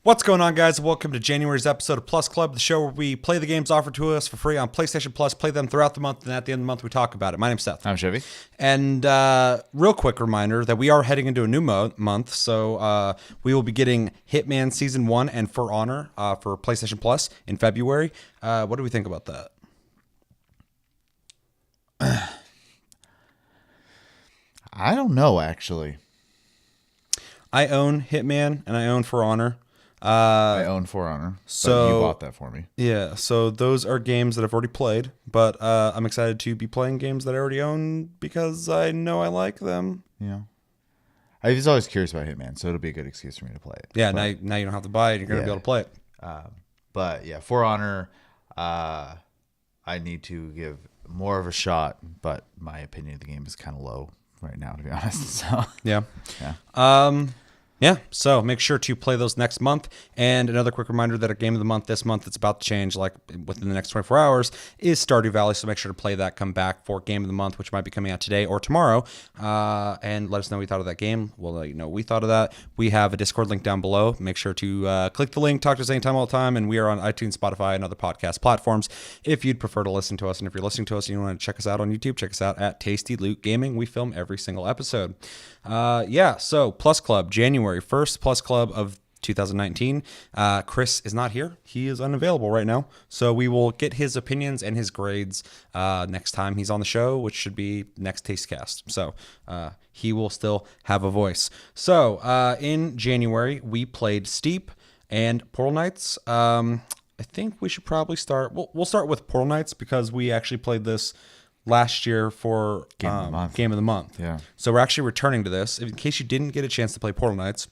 What's going on, guys? Welcome to January's episode of Plus Club, the show where we play the games offered to us for free on PlayStation Plus, play them throughout the month, and at the end of the month, we talk about it. My name's Seth. I'm Chevy. And real quick reminder that we are heading into a new month, so we will be getting Hitman Season 1 and For Honor for PlayStation Plus in February. What do we think about that? I don't know, actually. I own Hitman and I own For Honor. I own For Honor, so but you bought that for me. Yeah, so those are games that I've already played, but I'm excited to be playing games that I already own because I know I like them. Yeah. I was always curious about Hitman, so it'll be a good excuse for me to play it. Yeah, now you don't have to buy it. You're going to be able to play it. But yeah, For Honor, I need to give more of a shot, but my opinion of the game is kind of low right now, to be honest. So Yeah. Yeah, so make sure to play those next month. And another quick reminder that our game of the month this month, it's about to change like within the next 24 hours, is Stardew Valley. So make sure to play that, come back for game of the month, which might be coming out today or tomorrow. And let us know what you thought of that game. We'll let you know what we thought of that. We have a Discord link down below. Make sure to click the link, talk to us anytime, all the time. And we are on iTunes, Spotify, and other podcast platforms if you'd prefer to listen to us. And if you're listening to us and you want to check us out on YouTube, check us out at Tasty Loot Gaming. We film every single episode. So Plus Club, January 1st, Plus Club of 2019. Chris is not here. He is unavailable right now. So we will get his opinions and his grades next time he's on the show, which should be next Tastecast. So he will still have a voice. So in January, we played Steep and Portal Knights. I think we should probably start. We'll start with Portal Knights because we actually played this last year for Game of the Month. Yeah. So we're actually returning to this. In case you didn't get a chance to play Portal Knights,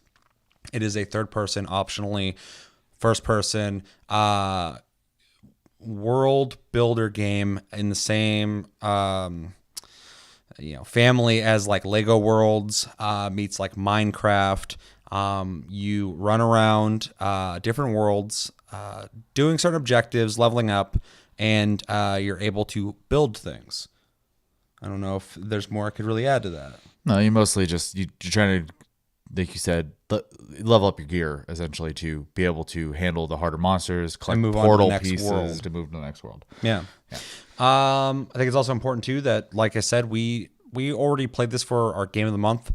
it is a third-person, optionally first-person world builder game in the same family as like Lego Worlds meets like Minecraft. You run around different worlds, doing certain objectives, leveling up, and you're able to build things. I don't know if there's more I could really add to that. No, you mostly just you're trying to, like you said, level up your gear essentially to be able to handle the harder monsters, collect portal pieces to move to the next world. Yeah. I think it's also important too that, like I said, we already played this for our game of the month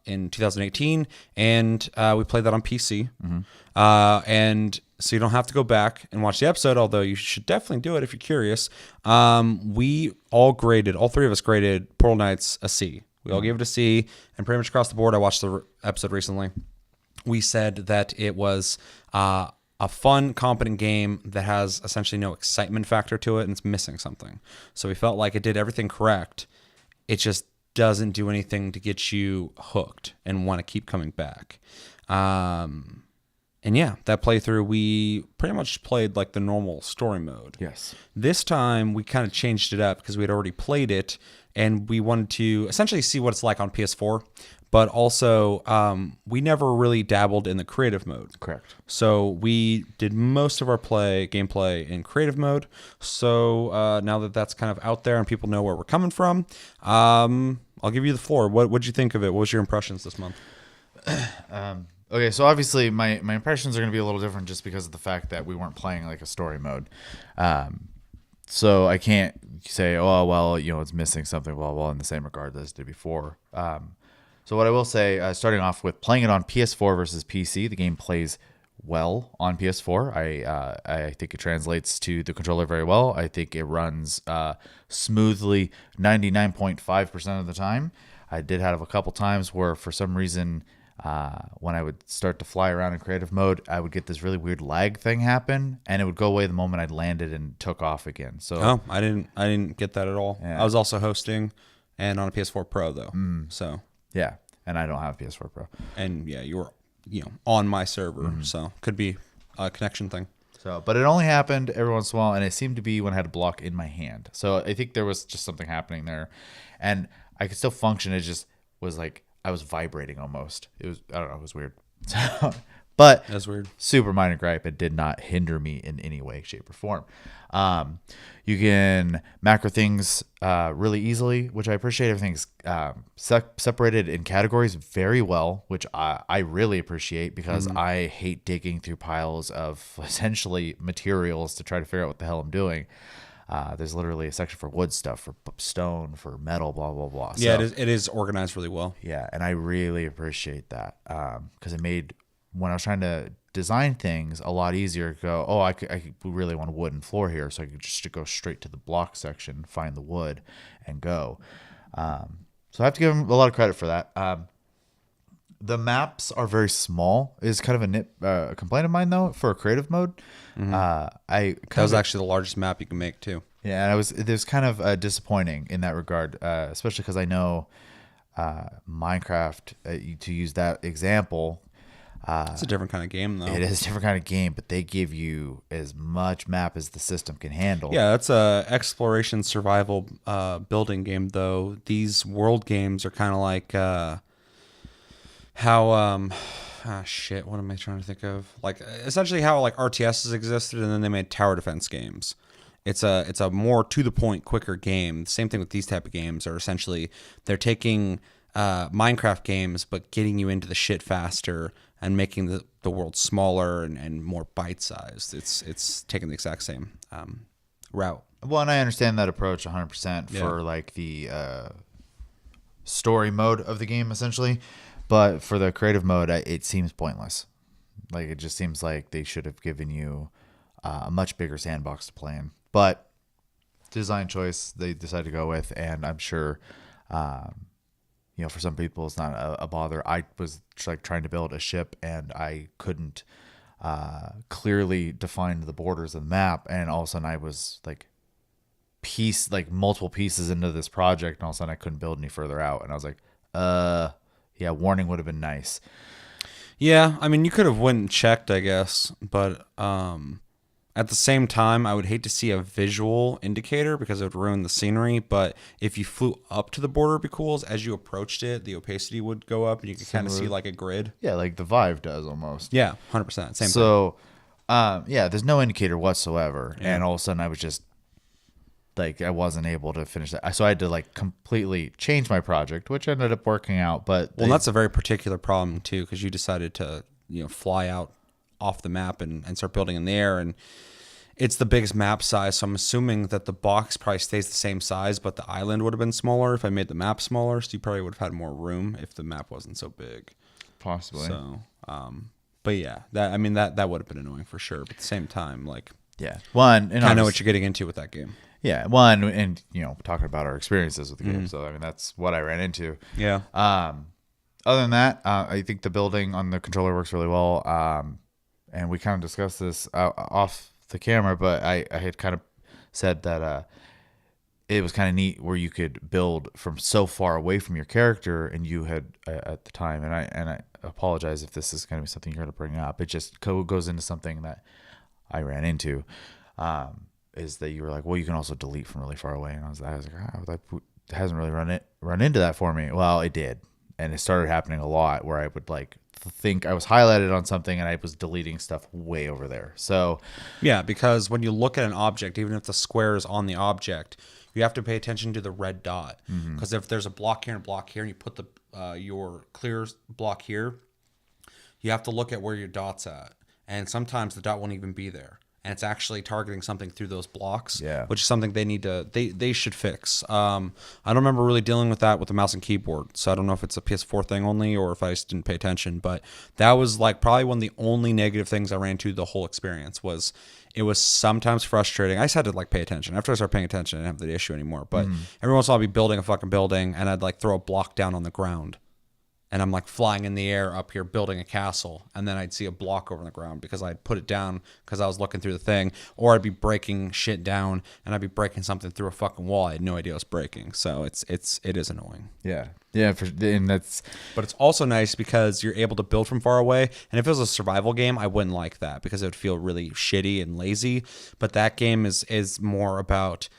in 2018, and we played that on PC. Mm-hmm. And so you don't have to go back and watch the episode, although you should definitely do it if you're curious. We all three of us graded Portal Knights a C. We all gave it a C, and pretty much across the board, I watched the episode recently. We said that it was a fun, competent game that has essentially no excitement factor to it, and it's missing something. So we felt like it did everything correct. It just doesn't do anything to get you hooked and want to keep coming back. And yeah, that playthrough, we pretty much played like the normal story mode. Yes. This time, we kind of changed it up because we had already played it, and we wanted to essentially see what it's like on PS4. But also, we never really dabbled in the creative mode. Correct. So we did most of our gameplay in creative mode. So now that that's kind of out there and people know where we're coming from, I'll give you the floor. What'd you think of it? What was your impressions this month? Okay, so obviously my impressions are going to be a little different just because of the fact that we weren't playing like a story mode. So I can't say, oh, well, it's missing something, blah, blah, in the same regard as it did before. So what I will say, starting off with playing it on PS4 versus PC, the game plays well on PS4. I think it translates to the controller very well. I think it runs smoothly 99.5% of the time. I did have a couple times where for some reason when I would start to fly around in creative mode, I would get this really weird lag thing happen, and it would go away the moment I'd landed and took off again. So I didn't get that at all. Yeah. I was also hosting and on a PS4 Pro though. So yeah, and I don't have PS4 Pro. And yeah, you were on my server, so could be a connection thing. So, but it only happened every once in a while, and it seemed to be when I had a block in my hand. So I think there was just something happening there, and I could still function. It just was like I was vibrating almost. It was, I don't know, it was weird. But That's weird. super minor gripe. It did not hinder me in any way, shape, or form. You can macro things really easily, which I appreciate. Everything's separated in categories very well, which I really appreciate because I hate digging through piles of essentially materials to try to figure out what the hell I'm doing. There's literally a section for wood stuff, for stone, for metal, blah, blah, blah. Yeah, So, it is organized really well. yeah, and I really appreciate that because it made, when I was trying to design things, a lot easier to go, oh, we really want a wooden floor here, so I could just go straight to the block section, find the wood, and go. So I have to give them a lot of credit for that. The maps are very small. Is kind of a complaint of mine though for a creative mode. That was actually the largest map you can make too. Yeah, and it was kind of disappointing in that regard, especially because I know Minecraft, to use that example. It's a different kind of game, though. It is a different kind of game, but they give you as much map as the system can handle. Yeah, that's a exploration survival building game, though. These world games are kind of like how shit, what am I trying to think of? Like essentially how like RTSs existed, and then they made tower defense games. It's a more to the point, quicker game. The same thing with these type of games are essentially they're taking Minecraft games, but getting you into the shit faster and making the world smaller and more bite-sized. It's taking the exact same route. Well, and I understand that approach 100% for like the story mode of the game, essentially. But for the creative mode, it seems pointless. Like, it just seems like they should have given you a much bigger sandbox to play in. But design choice they decided to go with, and I'm sure for some people it's not a bother. I was like trying to build a ship and I couldn't clearly define the borders of the map, and all of a sudden I was like multiple pieces into this project, and all of a sudden I couldn't build any further out, and I was like, yeah, warning would have been nice. Yeah, I mean you could have went and checked, I guess, but at the same time, I would hate to see a visual indicator because it would ruin the scenery. But if you flew up to the border, it'd be cool. As you approached it, the opacity would go up, and you could kind of see like a grid. Yeah, like the Vive does almost. Yeah, 100%. Same thing. So, there's no indicator whatsoever, and all of a sudden I was just like, I wasn't able to finish that. So I had to like completely change my project, which ended up working out. But that's a very particular problem too, because you decided to fly out off the map and start building in the air, and it's the biggest map size, so I'm assuming that the box probably stays the same size, but the island would have been smaller if I made the map smaller, so you probably would have had more room if the map wasn't so big. Possibly. So but yeah, that would have been annoying for sure, but at the same time, like, yeah, one, and I know what you're getting into with that game. Yeah, one, and talking about our experiences with the game, so I mean that's what I ran into. Yeah. Other than that, I think the building on the controller works really well. And we kind of discussed this off the camera, but I had kind of said that it was kind of neat where you could build from so far away from your character, and you had at the time, and I apologize if this is going to be something you're going to bring up. It just goes into something that I ran into, is that you were like, well, you can also delete from really far away, and I was like, it hasn't really run into that for me. Well, it did, and it started happening a lot where I would like think I was highlighted on something and I was deleting stuff way over there. So yeah, because when you look at an object, even if the square is on the object, you have to pay attention to the red dot, because if there's a block here and a block here, and you put the your clear block here, you have to look at where your dot's at, and sometimes the dot won't even be there, and it's actually targeting something through those blocks, which is something they should fix. I don't remember really dealing with that with the mouse and keyboard, so I don't know if it's a PS4 thing only or if I just didn't pay attention, but that was like probably one of the only negative things I ran into the whole experience. Was it was sometimes frustrating. I just had to like pay attention. After I started paying attention, I didn't have the issue anymore, but every once in a while I'd be building a fucking building and I'd like throw a block down on the ground, and I'm like flying in the air up here building a castle, and then I'd see a block over on the ground because I'd put it down because I was looking through the thing, or I'd be breaking shit down and I'd be breaking something through a fucking wall I had no idea it was breaking. So it is annoying. Yeah, but it's also nice because you're able to build from far away. And if it was a survival game, I wouldn't like that because it would feel really shitty and lazy. But that game is more about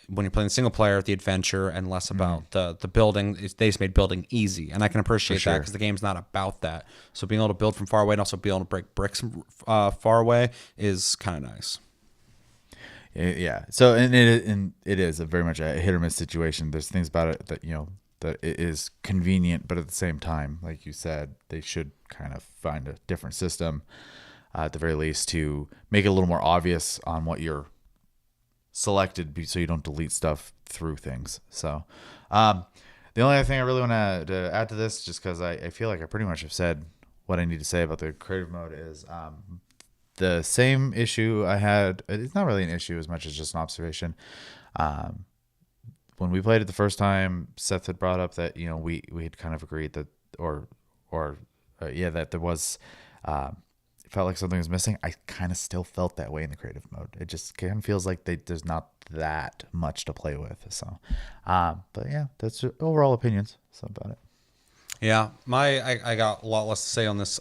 when you're playing single player, the adventure, and less about the building. They just made building easy, and I can appreciate that because the game's not about that. So being able to build from far away and also being able to break bricks from far away is kind of nice. Yeah. So and it is a very much a hit or miss situation. There's things about it that that it is convenient, but at the same time, like you said, they should kind of find a different system at the very least to make it a little more obvious on what you're selected, so you don't delete stuff through things. So the only other thing I really want to add to this, just because I feel like I pretty much have said what I need to say about the creative mode, is the same issue I had. It's not really an issue as much as just an observation. When we played it the first time, Seth had brought up that we had kind of agreed that that there was it felt like something was missing. I kind of still felt that way in the creative mode. It just kind of feels like there's not that much to play with. So, but yeah, that's overall opinions about it. Yeah, I got a lot less to say on this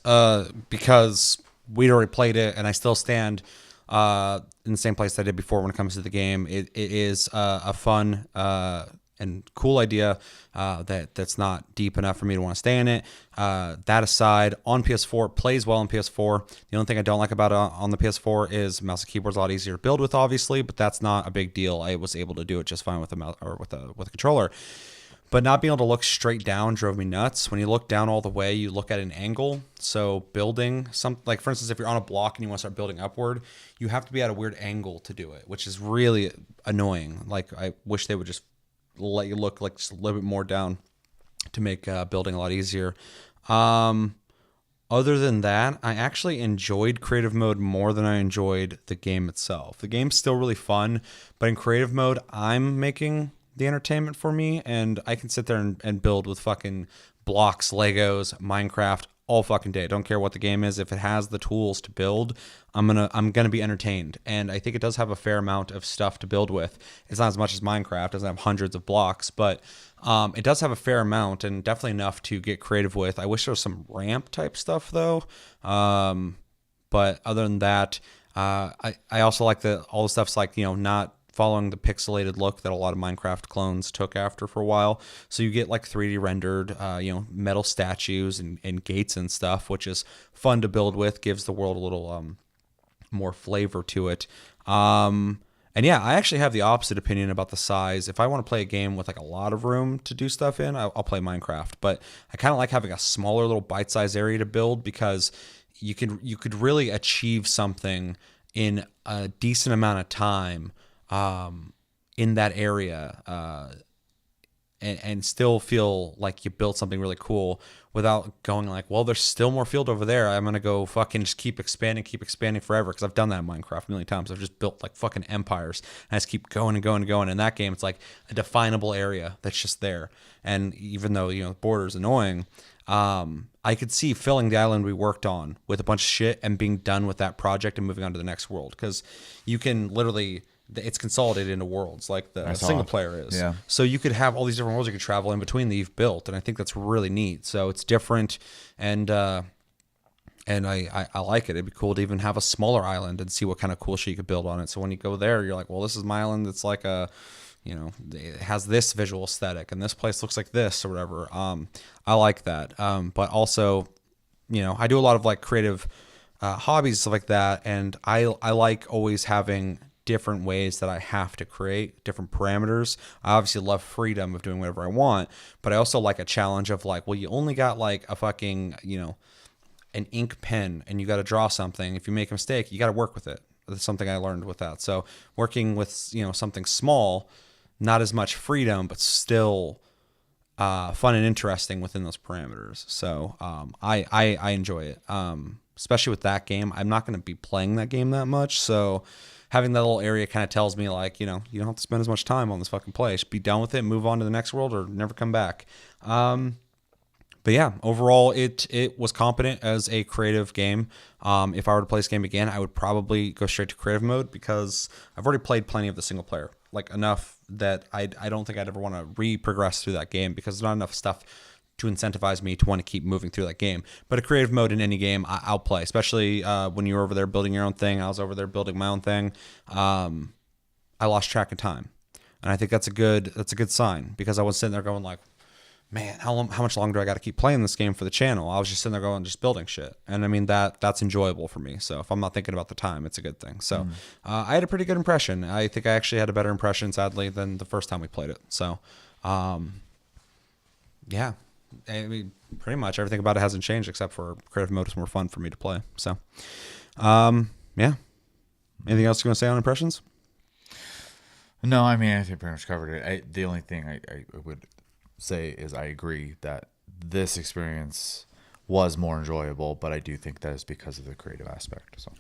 because we'd already played it, and I still stand in the same place I did before when it comes to the game. It is a fun and cool idea that's not deep enough for me to want to stay in it. That aside, on PS4, it plays well on PS4. The only thing I don't like about it on the PS4 is mouse and keyboard's a lot easier to build with, obviously, but that's not a big deal. I was able to do it just fine with a mouse or with a controller. But not being able to look straight down drove me nuts. When you look down all the way, you look at an angle. So building something, like for instance, if you're on a block and you want to start building upward, you have to be at a weird angle to do it, which is really annoying. Like I wish they would just let you look like just a little bit more down to make building a lot easier. Other than that, I actually enjoyed creative mode more than I enjoyed the game itself. The game's still really fun, but in creative mode, I'm making the entertainment for me, and I can sit there and build with fucking blocks, Legos, Minecraft all fucking day. Don't care what the game is. If it has the tools to build, I'm gonna be entertained. And I think it does have a fair amount of stuff to build with. It's not as much as Minecraft. It doesn't have hundreds of blocks, but it does have a fair amount and definitely enough to get creative with. I wish there was some ramp type stuff though. But other than that, I also like all the stuff's like, not following the pixelated look that a lot of Minecraft clones took after for a while. So you get like 3D rendered, metal statues and gates and stuff, which is fun to build with, gives the world a little more flavor to it. And yeah, I actually have the opposite opinion about the size. If I want to play a game with like a lot of room to do stuff in, I'll play Minecraft. But I kind of like having a smaller little bite-sized area to build because you could really achieve something in a decent amount of time in that area, and still feel like you built something really cool without going like, well, there's still more field over there. I'm going to go fucking just keep expanding forever. Cause I've done that in Minecraft a million times. I've just built like fucking empires and I just keep going and going and going. In that game, it's like a definable area that's just there. And even though, the border is annoying, I could see filling the island we worked on with a bunch of shit and being done with that project and moving on to the next world. Cause you can literally, it's consolidated into worlds like the single player is. Yeah. So you could have all these different worlds you could travel in between that you've built, and I think that's really neat. So it's different, and I like it. It'd be cool to even have a smaller island and see what kind of cool shit you could build on it. So when you go there, you're like, well, this is my island. It's like it has this visual aesthetic, and this place looks like this or whatever. I like that. But also, I do a lot of like creative hobbies, stuff like that, and I like always having different ways that I have to create, different parameters. I obviously love freedom of doing whatever I want, but I also like a challenge of like, well, you only got like a fucking, an ink pen and you got to draw something. If you make a mistake, you got to work with it. That's something I learned with that. So working with, something small, not as much freedom, but still fun and interesting within those parameters. So I enjoy it, especially with that game. I'm not going to be playing that game that much, so having that little area kind of tells me like, you don't have to spend as much time on this fucking place. Be done with it, move on to the next world, or never come back. But yeah, overall, it was competent as a creative game. If I were to play this game again, I would probably go straight to creative mode because I've already played plenty of the single player, like enough that I don't think I'd ever want to re-progress through that game because there's not enough stuff to incentivize me to want to keep moving through that game. But a creative mode in any game, I'll play, especially when you're over there building your own thing. I was over there building my own thing. I lost track of time. And I think that's a good sign, because I was sitting there going like, man, how much longer do I got to keep playing this game for the channel? I was just sitting there going, just building shit. And I mean, that's enjoyable for me. So if I'm not thinking about the time, it's a good thing. So I had a pretty good impression. I think I actually had a better impression, sadly, than the first time we played it. So, yeah, I mean, pretty much everything about it hasn't changed, except for creative mode is more fun for me to play. So, yeah. Anything else you want to say on impressions? No, I mean, I think pretty much covered it. The only thing I would say is I agree that this experience was more enjoyable, but I do think that is because of the creative aspect. So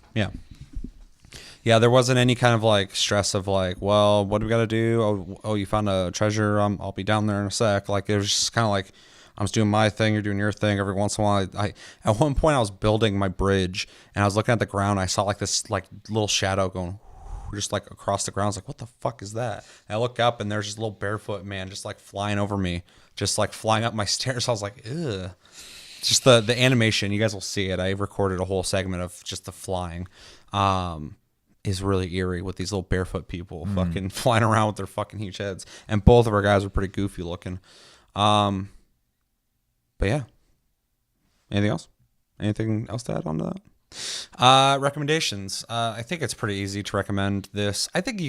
yeah, there wasn't any kind of like stress of like, well, what do we got to do? Oh, you found a treasure. I'll be down there in a sec. Like, it was just kind of like, I'm just doing my thing, you're doing your thing. Every once in a while, I at one point I was building my bridge and I was looking at the ground. I saw like this like little shadow going just like across the ground. I was like, what the fuck is that? And I look up and there's this little barefoot man just like flying over me, just like flying up my stairs. I was like, ugh. Just the animation, you guys will see it. I recorded a whole segment of just the flying. Is really eerie with these little barefoot people fucking flying around with their fucking huge heads. And both of our guys were pretty goofy looking. But yeah. Anything else? Anything else to add on to that? Recommendations. I think it's pretty easy to recommend this. I think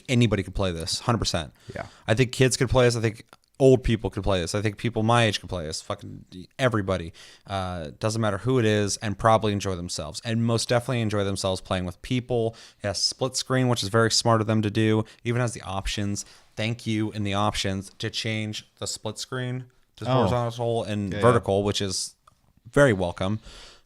anybody could play this 100%. Yeah. I think kids could play this. I think old people could play this. I think people my age could play this. Fucking everybody. Doesn't matter who it is, and probably enjoy themselves. And most definitely enjoy themselves playing with people. It has split screen, which is very smart of them to do. Even has the options. Thank you in the options to change the split screen to horizontal and vertical, which is very welcome.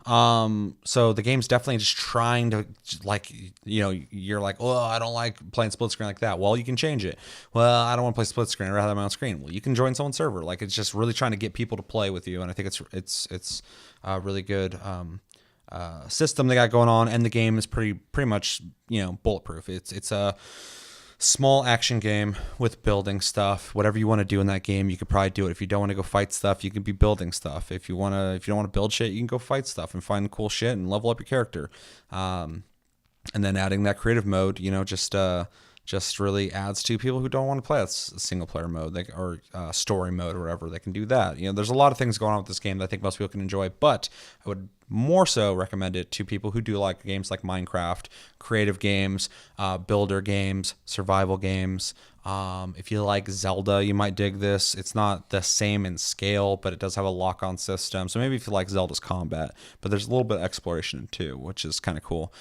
So the game's definitely just trying to, like, you're like, oh, I don't like playing split screen like that. Well, you can change it. Well, I don't want to play split screen. I'd rather have my own screen. Well, you can join someone's server. Like, it's just really trying to get people to play with you. And I think it's a really good, system they got going on. And the game is pretty much, bulletproof. It's a small action game with building stuff. Whatever you want to do in that game, you could probably do it. If you don't want to go fight stuff, you can be building stuff. If you don't want to build shit, you can go fight stuff and find cool shit and level up your character. And then adding that creative mode, just really adds to people who don't want to play a single player mode, or story mode or whatever. They can do that. There's a lot of things going on with this game that I think most people can enjoy, but I would more so recommend it to people who do like games like Minecraft, creative games, builder games, survival games. If you like Zelda, you might dig this. It's not the same in scale, but it does have a lock-on system. So maybe if you like Zelda's combat, but there's a little bit of exploration too, which is kind of cool.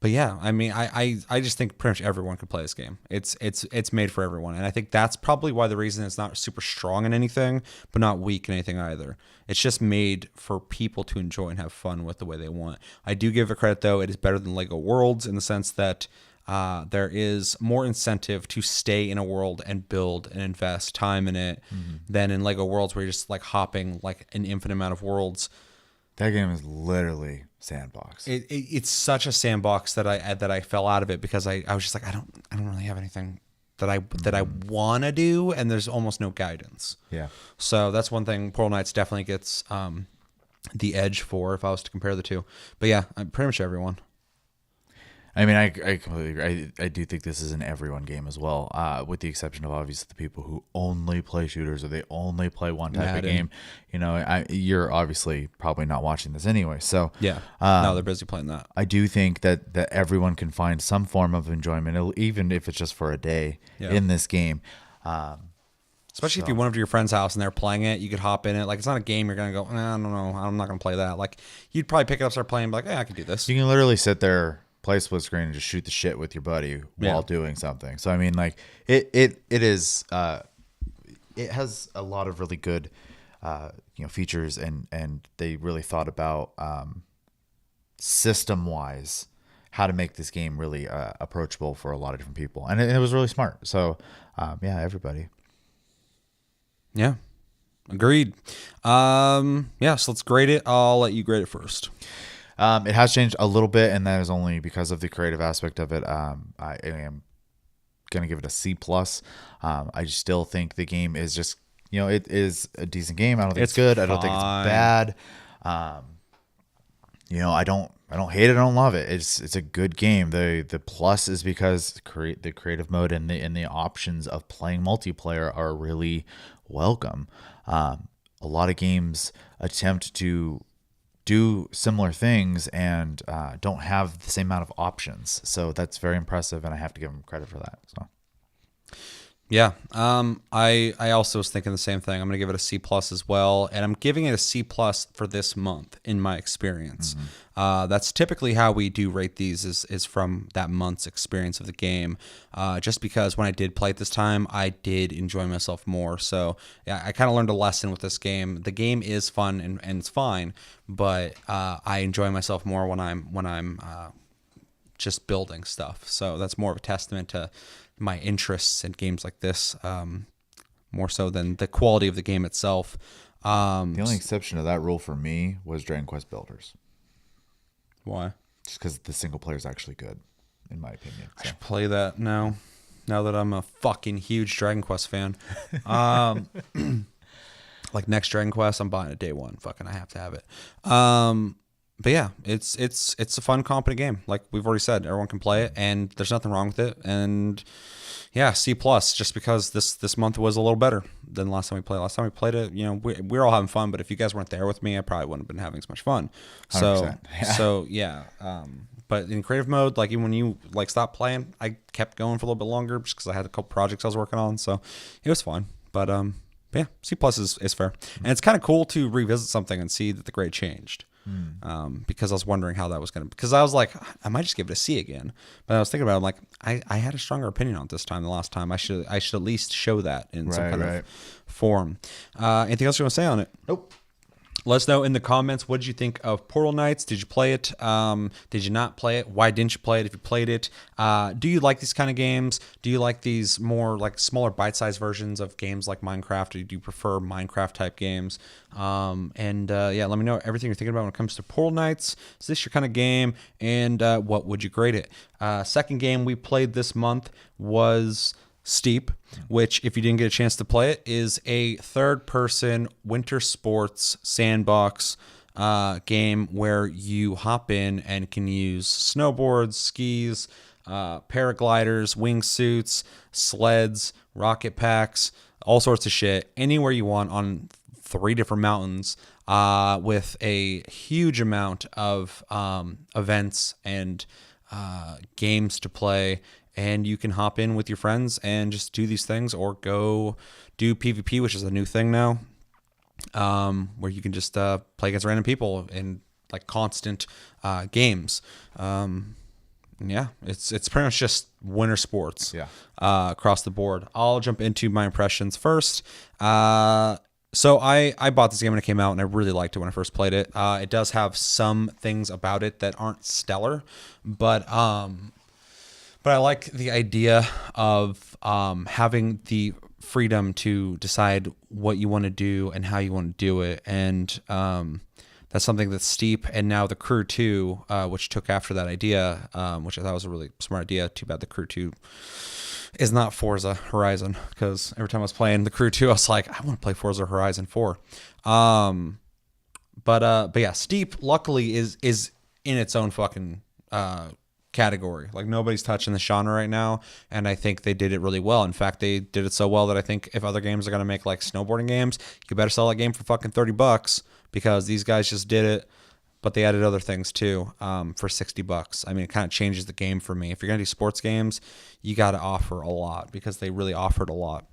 But yeah, I mean, I just think pretty much everyone could play this game. It's made for everyone, and I think that's probably why the reason it's not super strong in anything, but not weak in anything either. It's just made for people to enjoy and have fun with the way they want. I do give it credit though; it is better than Lego Worlds in the sense that there is more incentive to stay in a world and build and invest time in it than in Lego Worlds, where you're just like hopping like an infinite amount of worlds. That game is literally sandbox. It's such a sandbox that I fell out of it because I was just like, I don't really have anything that I want to do, and there's almost no guidance. Yeah. So that's one thing Portal Knights definitely gets the edge for if I was to compare the two. But yeah, pretty much everyone. I mean, I completely agree. I do think this is an everyone game as well, with the exception of obviously the people who only play shooters or they only play one type of game. You're obviously probably not watching this anyway. So yeah, no, they're busy playing that. I do think that everyone can find some form of enjoyment, even if it's just for a day in this game. Especially if you went over to your friend's house and they're playing it, you could hop in it. Like, it's not a game you're going to go, I don't know, I'm not going to play that. Like, you'd probably pick it up, start playing, and be like, I can do this. You can literally sit there, play split screen, and just shoot the shit with your buddy while doing something. So I mean, like, it is it has a lot of really good features, and they really thought about system wise how to make this game really approachable for a lot of different people, and it was really smart. So everybody. Yeah, agreed. So let's grade it. I'll let you grade it first. It has changed a little bit, and that is only because of the creative aspect of it. I am going to give it a C+. I still think the game is just, it is a decent game. I don't think it's good. I don't think it's bad. I don't hate it. I don't love it. It's a good game. The plus is because the creative mode and the options of playing multiplayer are really welcome. A lot of games attempt to do similar things and don't have the same amount of options. So that's very impressive, and I have to give them credit for that. So. Yeah. I also was thinking the same thing. I'm going to give it a C plus as well. And I'm giving it a C plus for this month in my experience. That's typically how we do rate these is from that month's experience of the game. Just because when I did play it this time, I did enjoy myself more. So yeah, I kind of learned a lesson with this game. The game is fun and it's fine, but I enjoy myself more when I'm just building stuff. So that's more of a testament to my interests in games like this, more so than the quality of the game itself. The only exception to that rule for me was Dragon Quest Builders. Why? Just because the single player is actually good, in my opinion. I should play that now that I'm a fucking huge Dragon Quest fan. Like next Dragon Quest, I'm buying it day one. Fucking, I have to have it. But yeah, it's a fun, competent game. Like we've already said, everyone can play it, and there's nothing wrong with it. And yeah, C plus, just because this month was a little better than last time we played. Last time we played it, we were all having fun, but if you guys weren't there with me, I probably wouldn't have been having as much fun. So 100%. Yeah. But in creative mode, like even when you like stopped playing, I kept going for a little bit longer just because I had a couple projects I was working on. So it was fun. But yeah, C plus is fair, and it's kind of cool to revisit something and see that the grade changed. Because I was wondering how that was going to, because I was like, I might just give it a C again. But I was thinking about it, I'm like, I had a stronger opinion on it this time than last time. I should at least show that in some kind of form. Anything else you want to say on it? Nope. Let us know in the comments, what did you think of Portal Knights? Did you play it? Did you not play it? Why didn't you play it if you played it? Do you like these kind of games? Do you like these more like smaller bite-sized versions of games like Minecraft? Or do you prefer Minecraft type games? Yeah, let me know everything you're thinking about when it comes to Portal Knights. Is this your kind of game? And what would you grade it? Second game we played this month was Steep, which, if you didn't get a chance to play it, is a third-person winter sports sandbox game where you hop in and can use snowboards, skis, paragliders, wingsuits, sleds, rocket packs, all sorts of shit, anywhere you want on 3 different mountains, with a huge amount of events and games to play. And you can hop in with your friends and just do these things, or go do PvP, which is a new thing now, where you can just play against random people in like constant games. Yeah, it's pretty much just winter sports. Yeah. Across the board. I'll jump into my impressions first. So I bought this game when it came out, and I really liked it when I first played it. It does have some things about it that aren't stellar, but I like the idea of having the freedom to decide what you want to do and how you want to do it. And that's something that's Steep, and now the Crew 2, which took after that idea, which I thought was a really smart idea. Too bad the Crew 2 is not Forza Horizon, because every time I was playing the Crew 2, I was like, I want to play Forza Horizon 4. But yeah, Steep luckily is in its own fucking category. Like, nobody's touching the genre right now, and I think they did it really well. In fact, they did it so well that I think if other games are going to make like snowboarding games, you better sell that game for fucking $30, because these guys just did it, but they added other things too, for $60. I mean, it kind of changes the game for me. If you're going to do sports games, you got to offer a lot, because they really offered a lot.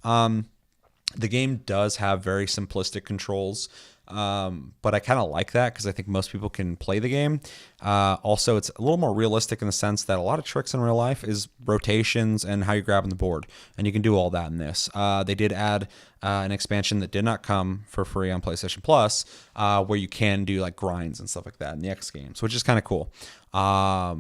The game does have very simplistic controls, but I kind of like that, because I think most people can play the game. Also, it's a little more realistic in the sense that a lot of tricks in real life is rotations and how you're grabbing the board, and you can do all that in this. They did add an expansion that did not come for free on PlayStation Plus, where you can do like grinds and stuff like that in the X games, which is kind of cool. But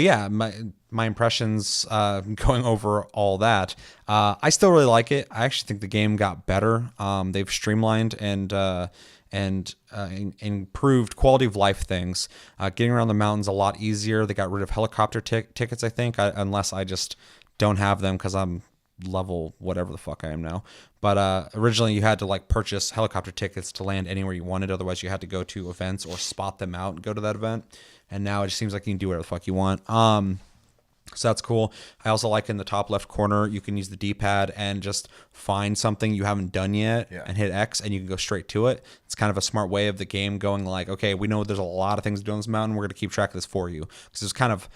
yeah, my impressions, going over all that, I still really like it. I actually think the game got better. They've streamlined and improved quality of life things. Getting around the mountains a lot easier. They got rid of helicopter tickets, I think, unless I just don't have them because I'm level whatever the fuck I am now. But originally you had to like purchase helicopter tickets to land anywhere you wanted. Otherwise you had to go to events or spot them out and go to that event. And now it just seems like you can do whatever the fuck you want. So that's cool. I also like in the top left corner, you can use the D-pad and just find something you haven't done yet and hit X and you can go straight to it. It's kind of a smart way of the game going like, okay, we know there's a lot of things to do on this mountain. We're going to keep track of this for you. Because it's kind of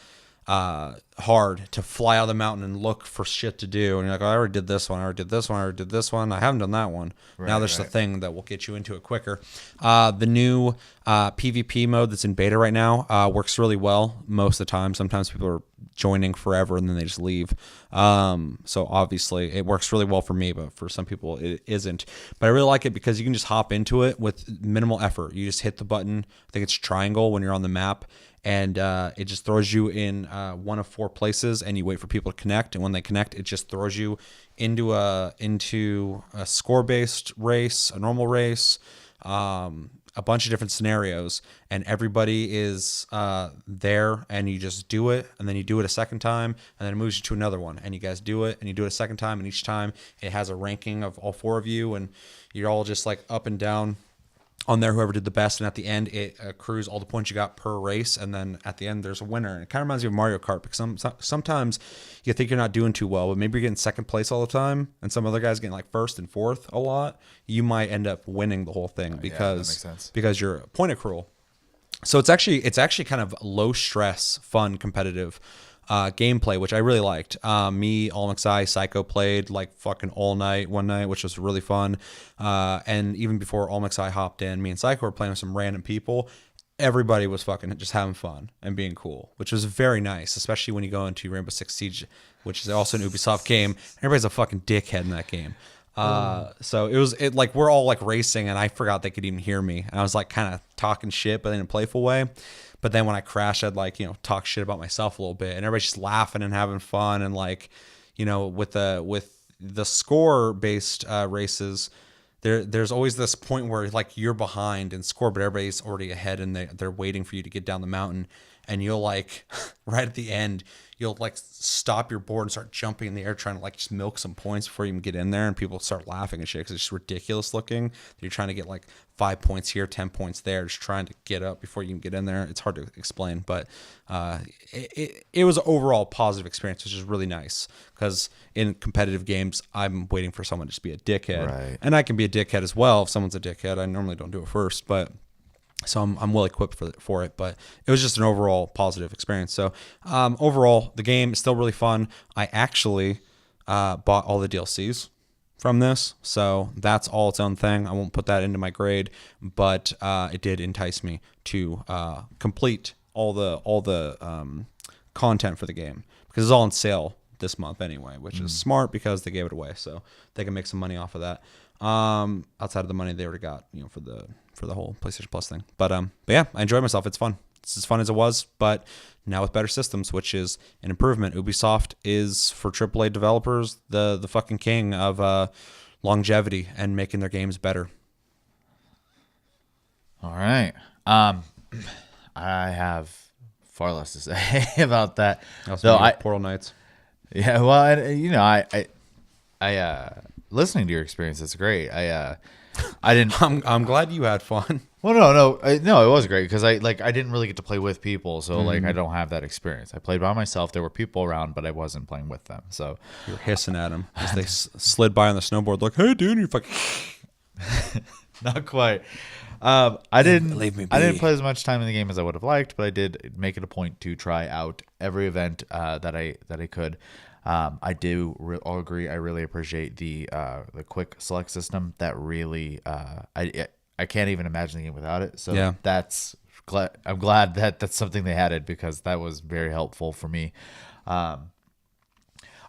hard to fly out of the mountain and look for shit to do. And you're like, oh, I already did this one. I already did this one. I already did this one. I haven't done that one. Now there's a thing that will get you into it quicker. The new PvP mode that's in beta right now works really well most of the time. Sometimes people are joining forever and then they just leave. So obviously it works really well for me, but for some people it isn't. But I really like it because you can just hop into it with minimal effort. You just hit the button. I think it's triangle when you're on the map. And it just throws you in one of 4 places, and you wait for people to connect. And when they connect, it just throws you into a score-based race, a normal race, a bunch of different scenarios. And everybody is there, and you just do it, and then you do it a second time, and then it moves you to another one. And you guys do it, and you do it a second time, and each time it has a ranking of all 4 of you, and you're all just like up and down on there, whoever did the best, and at the end it accrues all the points you got per race, and then at the end there's a winner. And it kind of reminds me of Mario Kart, because sometimes you think you're not doing too well, but maybe you're getting second place all the time, and some other guys getting like first and fourth a lot. You might end up winning the whole thing because you're point accrual. So it's actually kind of low stress, fun, competitive gameplay, which I really liked. Me, Almixai, Psycho played like fucking all night one night, which was really fun. And even before Almixai hopped in, me and Psycho were playing with some random people. Everybody was fucking just having fun and being cool, which was very nice, especially when you go into Rainbow Six Siege, which is also an Ubisoft game. Everybody's a fucking dickhead in that game. So it like we're all like racing, and I forgot they could even hear me. And I was like kind of talking shit, but in a playful way. But then when I crashed, I'd like, talk shit about myself a little bit, and everybody's just laughing and having fun. And like, with the score based races, there's always this point where like you're behind in score, but everybody's already ahead, and they're waiting for you to get down the mountain. And you'll like right at the end, you'll like stop your board and start jumping in the air, trying to like just milk some points before you even get in there. And people start laughing and shit because it's just ridiculous looking. You're trying to get like 5 points here, 10 points there, just trying to get up before you can get in there. It's hard to explain, but it was an overall positive experience, which is really nice, because in competitive games, I'm waiting for someone to just be a dickhead. Right. And I can be a dickhead as well if someone's a dickhead. I normally don't do it first, but so I'm well equipped for it, but it was just an overall positive experience. So overall, the game is still really fun. I actually bought all the DLCs from this, so that's all its own thing. I won't put that into my grade, but it did entice me to complete all the content for the game, because it's all on sale this month anyway, which is smart because they gave it away, so they can make some money off of that. Outside of the money they already got, for the whole PlayStation Plus thing. But yeah, I enjoyed myself. It's fun. It's as fun as it was, but now with better systems, which is an improvement. Ubisoft is, for AAA developers, the fucking king of longevity and making their games better. All right. I have far less to say about that. So Portal Knights. Yeah, well, I listening to your experience, it's great. I didn't. I'm glad you had fun. Well, no, it was great because I didn't really get to play with people, so like I don't have that experience. I played by myself. There were people around, but I wasn't playing with them. So you were hissing at them as they slid by on the snowboard, like, "Hey, dude, you're fucking." Not quite. I didn't play as much time in the game as I would have liked, but I did make it a point to try out every event that I could. I do all agree. I really appreciate the quick select system. That really, I can't even imagine the game without it. So yeah, I'm glad that that's something they added, because that was very helpful for me.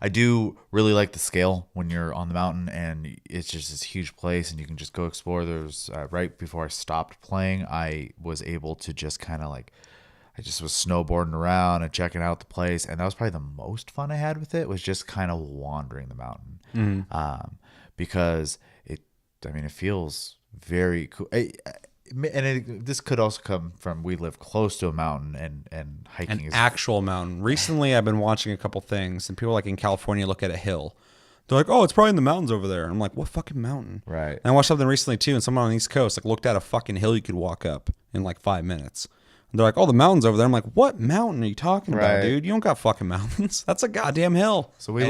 I do really like the scale when you're on the mountain and it's just this huge place and you can just go explore. There's right before I stopped playing, I was able to just kind of like, I just was snowboarding around and checking out the place, and that was probably the most fun I had with it, was just kind of wandering the mountain, because it feels very cool. This could also come from, we live close to a mountain, and hiking an actual mountain. Recently, I've been watching a couple things, and people like in California look at a hill. They're like, oh, it's probably in the mountains over there. I'm like, what fucking mountain? Right. And I watched something recently too, and someone on the East Coast like looked at a fucking hill you could walk up in like 5 minutes. And they're like, oh, the mountain's over there. I'm like, what mountain are you talking about, Right. dude? You don't got fucking mountains. That's a goddamn hill. So we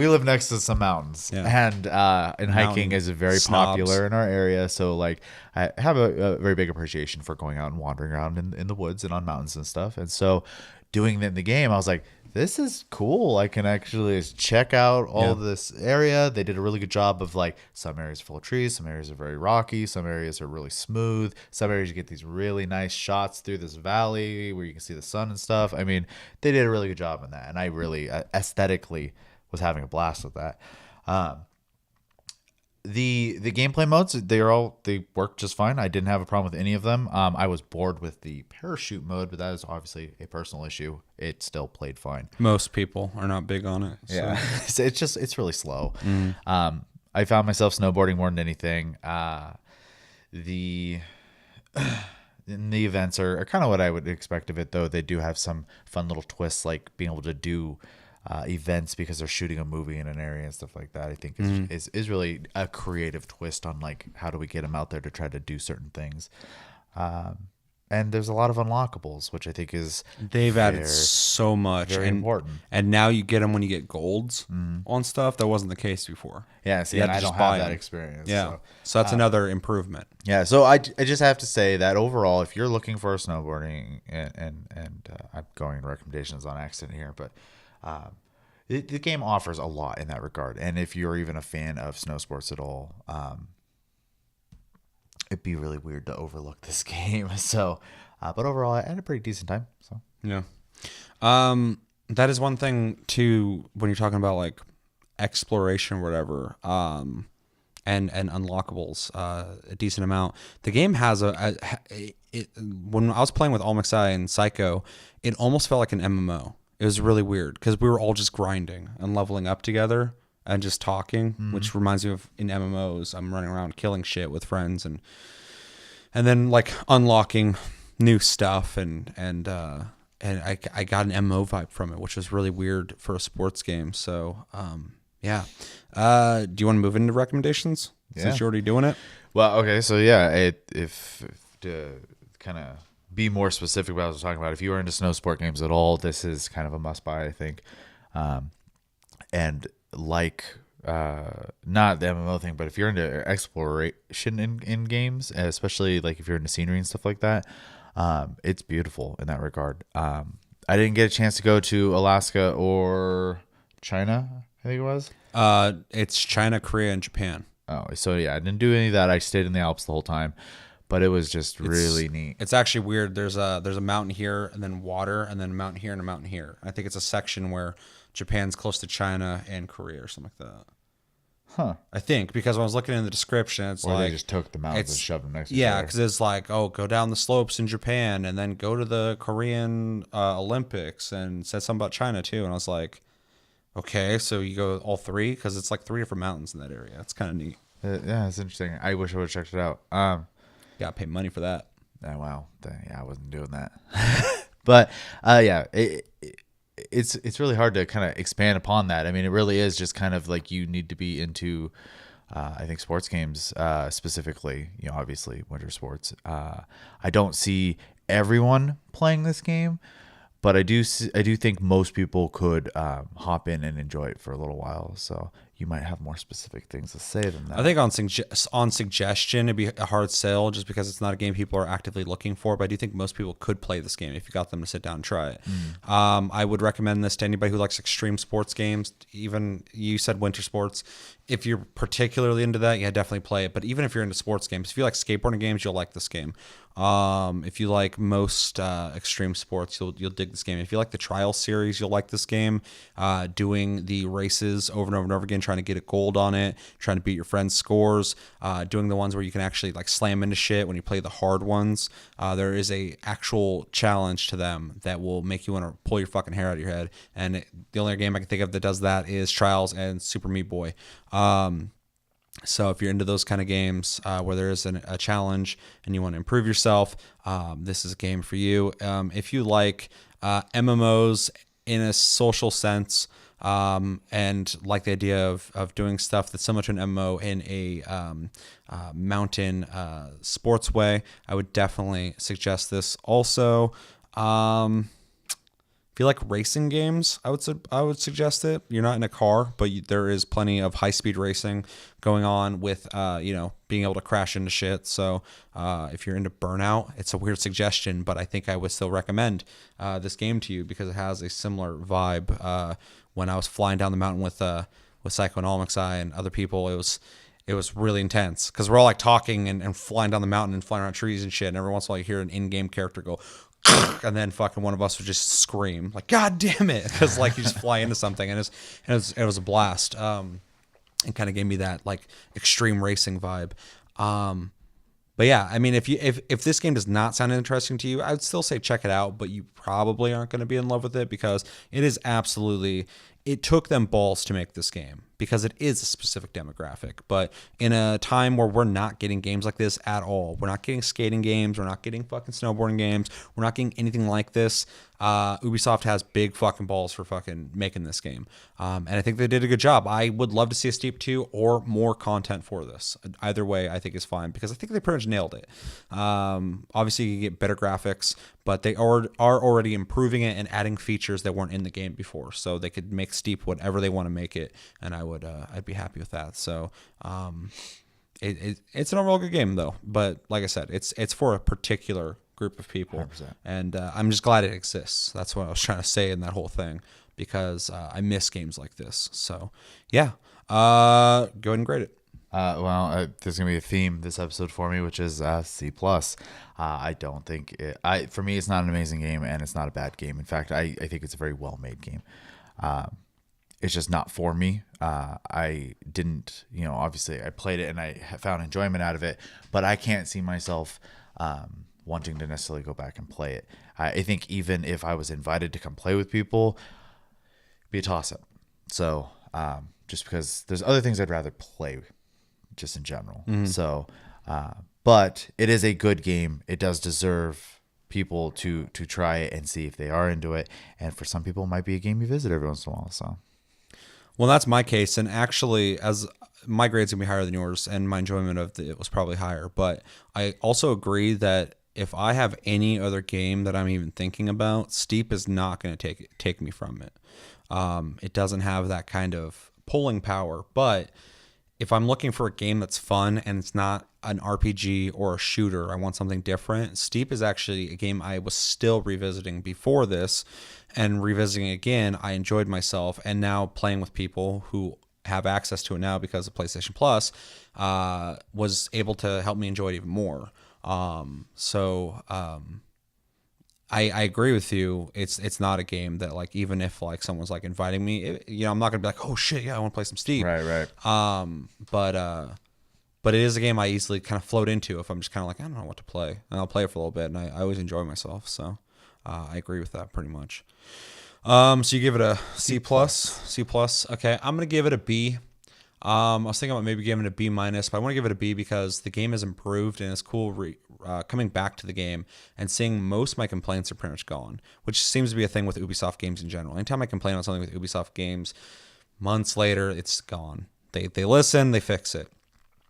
live next to some mountains, and hiking is very popular in our area. So like I have a very big appreciation for going out and wandering around in the woods and on mountains and stuff. And so doing that in the game, I was like, this is cool. I can actually check out all of this area. They did a really good job of like some areas are full of trees, some areas are very rocky, some areas are really smooth, some areas you get these really nice shots through this valley where you can see the sun and stuff. I mean, they did a really good job in that, and I really aesthetically was having a blast with that. The gameplay modes, they work just fine. I didn't have a problem with any of them. I was bored with the parachute mode, but that is obviously a personal issue. It still played fine. Most people are not big on it. So. Yeah, it's really slow. I found myself snowboarding more than anything. The events are kind of what I would expect of it, though. They do have some fun little twists, like being able to do events because they're shooting a movie in an area and stuff like that. I think is really a creative twist on like how do we get them out there to try to do certain things. And there's a lot of unlockables, which I think is they've added so much, very important. And now you get them when you get golds on stuff. That wasn't the case before. Yeah, see, and I don't have that experience. Yeah, so that's another improvement. Yeah, so I just have to say that overall, if you're looking for snowboarding, and I'm going recommendations on accident here, but the game offers a lot in that regard. And if you're even a fan of snow sports at all, it'd be really weird to overlook this game. So, but overall, I had a pretty decent time. So yeah, that is one thing too when you're talking about like exploration or whatever, and unlockables, a decent amount. The game has when I was playing with Almixai and Psycho, it almost felt like an MMO. It was really weird because we were all just grinding and leveling up together and just talking, which reminds me of in MMOs, I'm running around killing shit with friends and then like unlocking new stuff and I got an MMO vibe from it, which was really weird for a sports game. So yeah, do you want to move into recommendations since you're already doing it? Well, okay, so yeah, if to kind of be more specific about what I was talking about, if you are into snow sport games at all, this is kind of a must buy, I think. And like not the MMO thing, but if you're into exploration in games, especially like if you're into scenery and stuff like that, it's beautiful in that regard. I didn't get a chance to go to Alaska or China, I think it was. It's China, Korea, and Japan. Oh, so yeah, I didn't do any of that. I stayed in the Alps the whole time. But it was just really neat. It's actually weird. There's a mountain here and then water and then a mountain here and a mountain here. I think it's a section where Japan's close to China and Korea or something like that. Huh. I think because when I was looking in the description, it's like they just took the mountains and shoved them next to each yeah, other. because it's like, oh, go down the slopes in Japan and then go to the Korean Olympics, and said something about China too. And I was like, okay, so you go all three because it's like 3 different mountains in that area. It's kind of neat. Yeah, it's interesting. I wish I would have checked it out. Got to pay money for that. Oh, wow. Yeah, I wasn't doing that. But yeah, it's really hard to kind of expand upon that. I mean, it really is just kind of like you need to be into, I think, sports games specifically. You know, obviously winter sports. I don't see everyone playing this game, but I do think most people could hop in and enjoy it for a little while. So you might have more specific things to say than that. I think on suggestion, it'd be a hard sell just because it's not a game people are actively looking for. But I do think most people could play this game if you got them to sit down and try it. I would recommend this to anybody who likes extreme sports games. Even you said winter sports. If you're particularly into that, yeah, definitely play it. But even if you're into sports games, if you like skateboarding games, you'll like this game. If you like most extreme sports, you'll dig this game. If you like the trial series, you'll like this game. Doing the races over and over and over again, trying to get a gold on it, trying to beat your friends' scores, doing the ones where you can actually like slam into shit when you play the hard ones. There is a actual challenge to them that will make you want to pull your fucking hair out of your head. And the only game I can think of that does that is Trials and Super Meat Boy. So if you're into those kind of games where there is a challenge and you want to improve yourself, this is a game for you. If you like MMOs in a social sense, and like the idea of doing stuff that's similar to an MMO in a mountain sports way, I would definitely suggest this. Also, if you like racing games, I would suggest it. You're not in a car, but there is plenty of high speed racing going on with being able to crash into shit. So if you're into Burnout, it's a weird suggestion, but I think I would still recommend this game to you because it has a similar vibe. When I was flying down the mountain with Psychonomics Eye and other people, it was really intense because we're all like talking and flying down the mountain and flying around trees and shit. And every once in a while, you hear an in-game character go, and then fucking one of us would just scream like, "God damn it!" Because like you just fly into something, and it was a blast. And kind of gave me that like extreme racing vibe. But yeah, I mean, if this game does not sound interesting to you, I would still say check it out. But you probably aren't going to be in love with it because it is absolutely. It took them balls to make this game because it is a specific demographic. But in a time where we're not getting games like this at all, we're not getting skating games, we're not getting fucking snowboarding games, we're not getting anything like this. Ubisoft has big fucking balls for fucking making this game. And I think they did a good job. I would love to see a Steep 2 or more content for this. Either way, I think is fine because I think they pretty much nailed it. Obviously, you get better graphics, but they are already improving it and adding features that weren't in the game before. So they could make Steep whatever they want to make it, and I'd be happy with that. So it's an overall good game though. But like I said, it's for a particular group of people, 100%. and I'm just glad it exists. That's what I was trying to say in that whole thing because I miss games like this. So yeah, go ahead and grade it. There's gonna be a theme this episode for me, which is C plus. I don't think for me it's not an amazing game and it's not a bad game. In fact, I think it's a very well made game. It's just not for me. I didn't, obviously I played it and I found enjoyment out of it, but I can't see myself wanting to necessarily go back and play it. I think even if I was invited to come play with people, it'd be a toss up. So just because there's other things I'd rather play just in general. Mm-hmm. So, but it is a good game. It does deserve people to try it and see if they are into it. And for some people, it might be a game you visit every once in a while. So, well, that's my case. And actually, as my grade's gonna be higher than yours, and my enjoyment of it was probably higher. But I also agree that if I have any other game that I'm even thinking about, Steep is not going to take me from it. It doesn't have that kind of pulling power. But if I'm looking for a game that's fun and it's not an RPG or a shooter, I want something different. Steep is actually a game I was still revisiting before this, and revisiting again, I enjoyed myself. And now playing with people who have access to it now because of PlayStation Plus was able to help me enjoy it even more. I agree with you. It's not a game that like, even if like someone's like inviting me, I'm not gonna be like, oh shit, yeah, I want to play some Steep. Right. But it is a game I easily kind of float into if I'm just kind of like, I don't know what to play, and I'll play it for a little bit, and I always enjoy myself. So I agree with that pretty much. So you give it a C plus. Okay, I'm gonna give it a B. I was thinking about maybe giving it a B minus, but I want to give it a B because the game has improved and it's cool coming back to the game and seeing most of my complaints are pretty much gone, which seems to be a thing with Ubisoft games in general. Anytime I complain about something with Ubisoft games, months later, it's gone. They listen, they fix it.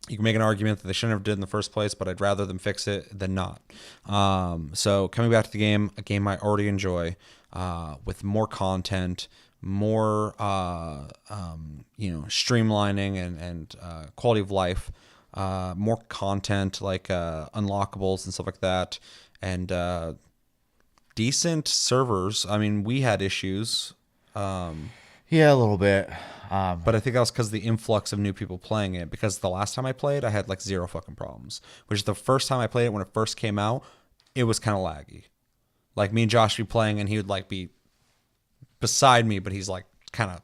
You can make an argument that they shouldn't have did in the first place, but I'd rather them fix it than not. So coming back to the game, a game I already enjoy, with more content, more streamlining and quality of life, more content like unlockables and stuff like that, and decent servers. I mean, we had issues. Yeah, a little bit. But I think that was because of the influx of new people playing it. Because the last time I played, I had like zero fucking problems. Which is the first time I played it when it first came out, it was kind of laggy. Like me and Josh would be playing, and he would like be beside me, but he's like kind of,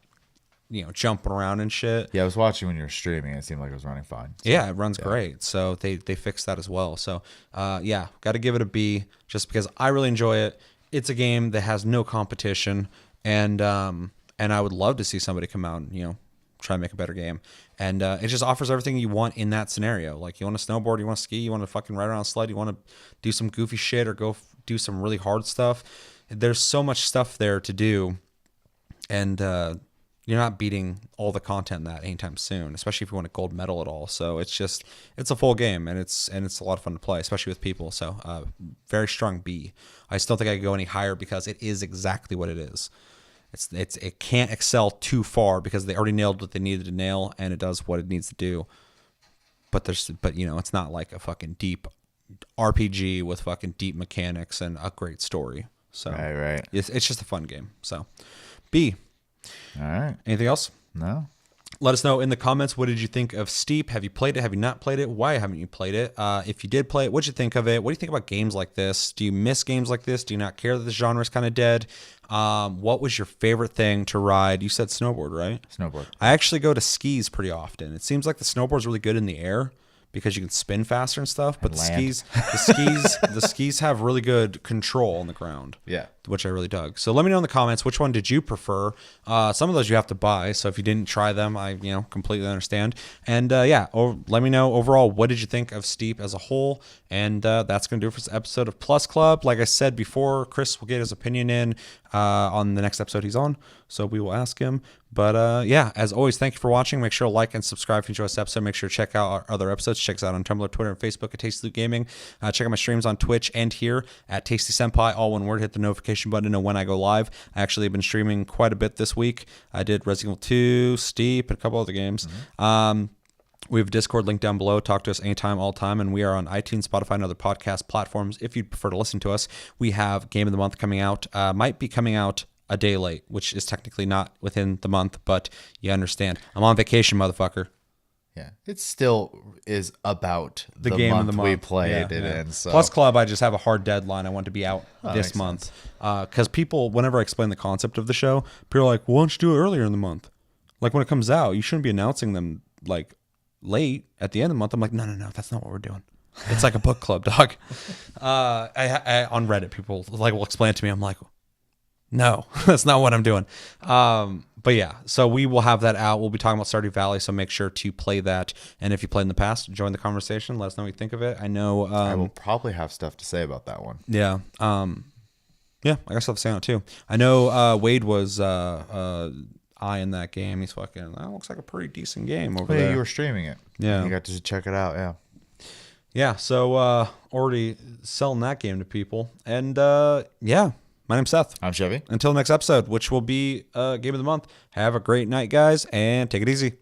jumping around and shit. Yeah, I was watching when you were streaming. It seemed like it was running fine. So, yeah, it runs great. So they fixed that as well. So got to give it a B just because I really enjoy it. It's a game that has no competition, and I would love to see somebody come out and try to make a better game. And it just offers everything you want in that scenario. Like, you want to snowboard, you want to ski, you want to fucking ride around a sled, you want to do some goofy shit or go do some really hard stuff. There's so much stuff there to do. and you're not beating all the content in that anytime soon, especially if you want a gold medal at all. So it's a full game, and it's a lot of fun to play, especially with people. So very strong B. I still think I could go any higher because it is exactly what it is. It can't excel too far because they already nailed what they needed to nail, and it does what it needs to do. But it's not like a fucking deep RPG with fucking deep mechanics and a great story. So Right. it's just a fun game. So B. All right. Anything else? No. Let us know in the comments, what did you think of Steep? Have you played it? Have you not played it? Why haven't you played it? If you did play it, what'd you think of it? What do you think about games like this? Do you miss games like this? Do you not care that the genre is kind of dead? What was your favorite thing to ride? You said snowboard, right? Snowboard. I actually go to skis pretty often. It seems like the snowboard's really good in the air because you can spin faster and stuff, but land. the skis have really good control on the ground. Yeah. Which I really dug. So let me know in the comments, which one did you prefer? Some of those you have to buy, so if you didn't try them, I completely understand. And let me know overall, what did you think of Steep as a whole? And that's going to do it for this episode of Plus Club. Like I said before, Chris will get his opinion in on the next episode he's on, so we will ask him. But as always, thank you for watching. Make sure to like and subscribe if you enjoy this episode. Make sure to check out our other episodes. Check us out on Tumblr, Twitter, and Facebook at Tasty Loot Gaming. Check out my streams on Twitch and here at Tasty Senpai, all one word. Hit the notification button to know when I go live. I actually have been streaming quite a bit this week. I did Resident Evil 2, Steep, and a couple other games. We have a Discord link down below. Talk to us anytime, all time. And we are on iTunes, Spotify, and other podcast platforms. If you'd prefer to listen to us, we have Game of the Month coming out. Might be coming out a day late, which is technically not within the month, but you understand. I'm on vacation, motherfucker. Yeah. It still is about the game month of the we month. played it Yeah. in. So. Plus Club, I just have a hard deadline. I want to be out this makes month. Because people, whenever I explain the concept of the show, people are like, well, why don't you do it earlier in the month? Like when it comes out, you shouldn't be announcing them like late at the end of the month. I'm like, no, that's not what we're doing. It's like a book club, dog. I on Reddit, people will explain it to me. I'm like, no, that's not what I'm doing. But yeah, so we will have that out. We'll be talking about Stardew Valley, so make sure to play that. And if you played in the past, join the conversation. Let us know what you think of it. I know I will probably have stuff to say about that one. Yeah. I got stuff to say on it too. I know Wade was eyeing that game. He's fucking, that looks like a pretty decent game over there. You were streaming it. Yeah. You got to check it out. Yeah. Yeah, so already selling that game to people. And my name's Seth. I'm Chevy. Until next episode, which will be Game of the Month. Have a great night, guys, and take it easy.